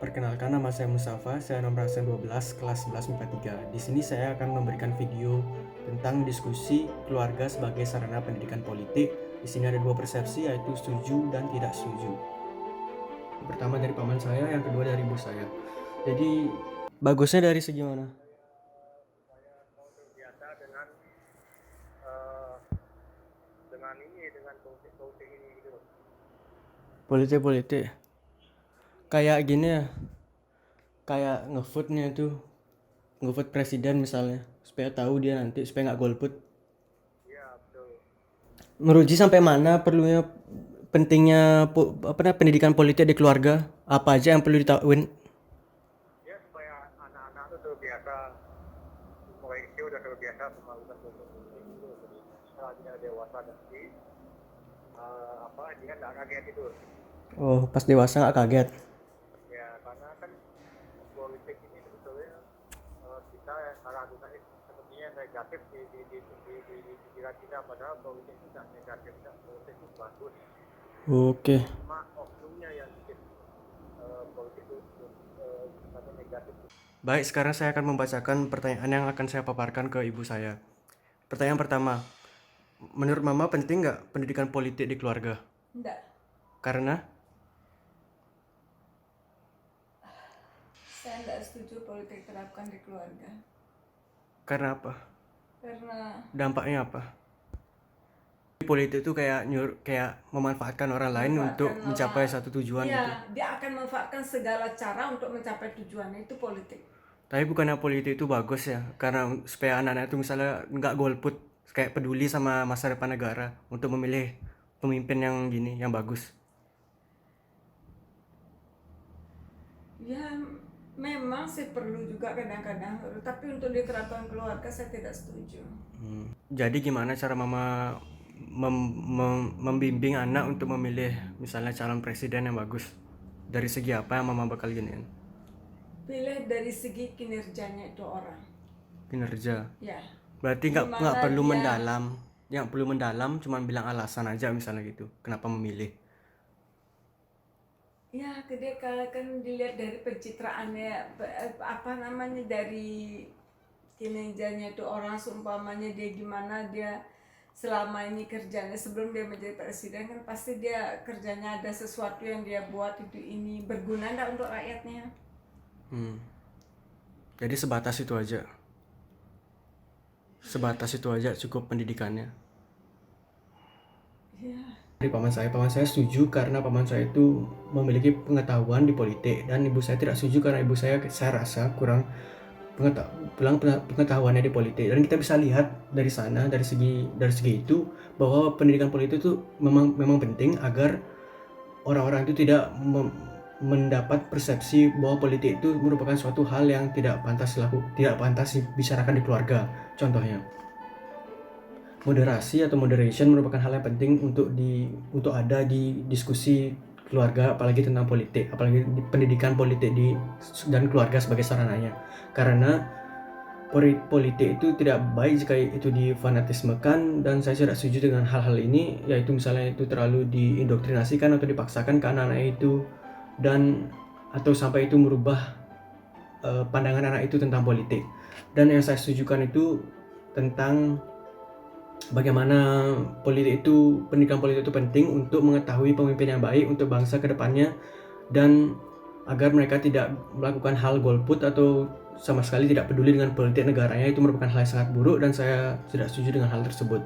Perkenalkan, nama saya Mustafa, saya nomor absen 12, kelas 11 MIPA 3. Di sini saya akan memberikan video tentang diskusi keluarga sebagai sarana pendidikan politik. Di sini ada dua persepsi, yaitu setuju dan tidak setuju. Yang pertama dari paman saya, yang kedua dari ibu saya. Jadi, bagusnya dari segi mana? Biasa dengan politik ini gitu. Politik-politik. Kayak gini ya, kayak ngevote-nya itu, ngevote presiden misalnya, supaya tahu dia nanti, supaya nggak golput. Iya betul. Menurut Ji sampai mana perlunya pentingnya pendidikan politik di keluarga? Apa aja yang perlu ditahuin? Ya supaya anak-anak itu terbiasa, mereka udah terbiasa melakukan politik itu. Jadi setelah dia dewasa nanti, dia nggak kaget itu. Oh, pas dewasa nggak kaget. Ya karena kan politik ini sebetulnya kita ragukan sepertinya negatif di pikiran kita, padahal politik itu tidak negatif, tidak, politik itu bagus. Oke. Cuma oknumnya yang bikin politik itu negatif. Baik, sekarang saya akan membacakan pertanyaan yang akan saya paparkan ke ibu saya. Pertanyaan pertama, menurut Mama penting nggak pendidikan politik di keluarga? Enggak, Karena saya enggak setuju politik terapkan di keluarga. karena apa? Karena Dampaknya apa? Politik itu kayak memanfaatkan orang lain untuk memanfaatkan mencapai orang- satu tujuan ya, gitu. dia akan memanfaatkan segala cara untuk mencapai tujuannya, itu politik. Tapi bukannya politik itu bagus ya? Karena supaya anak-anak itu misalnya nggak golput, kayak peduli sama masa depan negara untuk memilih pemimpin yang gini, yang bagus. Ya, memang sih perlu juga kadang-kadang, tapi untuk diterapkan keluarga saya tidak setuju. Jadi gimana cara Mama membimbing anak untuk memilih misalnya calon presiden yang bagus? Dari segi apa yang Mama bakal giniin? Pilih dari segi kinerjanya itu orang. Kinerja. Ya. Berarti nggak Gimana perlu dia- mendalam. Yang perlu mendalam cuman bilang alasan aja misalnya gitu. Kenapa memilih? Ya, dia kan dilihat dari pencitraannya, dari kinerjanya itu orang, seumpamanya dia gimana dia selama ini kerjanya sebelum dia menjadi presiden, kan pasti dia kerjanya ada sesuatu yang dia buat itu ini berguna enggak untuk rakyatnya. Jadi sebatas itu aja. Sebatas itu aja cukup pendidikannya. Ya. Dari paman saya setuju karena paman saya itu memiliki pengetahuan di politik, dan ibu saya tidak setuju karena ibu saya rasa kurang pengetahuannya di politik. Dan kita bisa lihat dari sana, dari segi itu, bahwa pendidikan politik itu memang penting agar orang-orang itu tidak mendapat persepsi bahwa politik itu merupakan suatu hal yang tidak pantas dibicarakan di keluarga. Contohnya, moderasi atau moderation merupakan hal yang penting untuk ada di diskusi keluarga, apalagi tentang politik, apalagi di pendidikan politik dan keluarga sebagai sarananya. Karena politik itu tidak baik jika itu difanatismekan, dan saya tidak setuju dengan hal-hal ini, yaitu misalnya itu terlalu diindoktrinasikan atau dipaksakan ke anak-anak itu, dan atau sampai itu merubah pandangan anak itu tentang politik. Dan yang saya setujukan itu tentang bagaimana pendidikan politik itu penting untuk mengetahui pemimpin yang baik untuk bangsa ke depannya, dan agar mereka tidak melakukan hal golput atau sama sekali tidak peduli dengan politik negaranya. Itu merupakan hal yang sangat buruk dan saya tidak setuju dengan hal tersebut.